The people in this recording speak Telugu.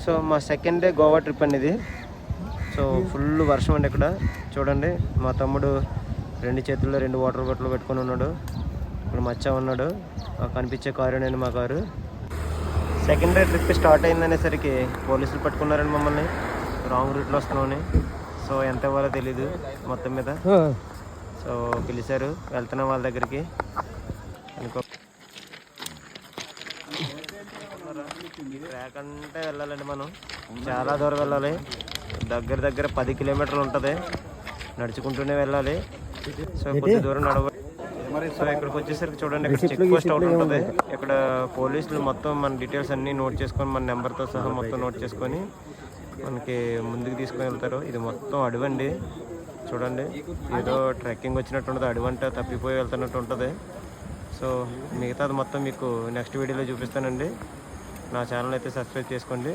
సో మా సెకండ్ డే గోవా ట్రిప్ అండి ఇది. సో ఫుల్ వర్షం అండి ఇక్కడ చూడండి. మా తమ్ముడు 2 చేతుల్లో 2 వాటర్ బాటిల్ పెట్టుకొని ఉన్నాడు. ఇక్కడ మచ్చ ఉన్నాడు. కనిపించే కారు నేను మా car. Second day trip start అయిందనేసరికి పోలీసులు పట్టుకున్నారండి మమ్మల్ని, రాంగ్ రూట్లో వస్తున్నామని. సో ఎంత ఇవ్వాలో తెలీదు మొత్తం మీద. సో పిలిచారు, వెళ్తున్నాం వాళ్ళ దగ్గరికి. అనుకో ట్రాక్ అంటే వెళ్ళాలండి మనం, చాలా దూరం వెళ్ళాలి. దగ్గర 10 కిలోమీటర్లు ఉంటుంది, నడుచుకుంటూనే వెళ్ళాలి. సో కొద్ది దూరం నడవాలి. సో ఇక్కడికి వచ్చేసరికి చూడండి, ఇక్కడ చెక్ పోస్ట్ ఒకటి ఉంటుంది. ఇక్కడ పోలీసులు మొత్తం మన డీటెయిల్స్ అన్నీ నోట్ చేసుకొని, మన నెంబర్తో సహా మొత్తం నోట్ చేసుకొని మనకి ముందుకు తీసుకొని వెళ్తారు. ఇది మొత్తం అడవండి చూడండి, ఏదో ట్రెక్కింగ్ వచ్చినట్టు ఉంటుంది. అడవంటే తప్పిపోయి వెళ్తున్నట్టు ఉంటుంది. సో మిగతాది మొత్తం మీకు నెక్స్ట్ వీడియోలో చూపిస్తానండి. నా ఛానల్ అయితే సబ్స్క్రైబ్ చేసుకోండి.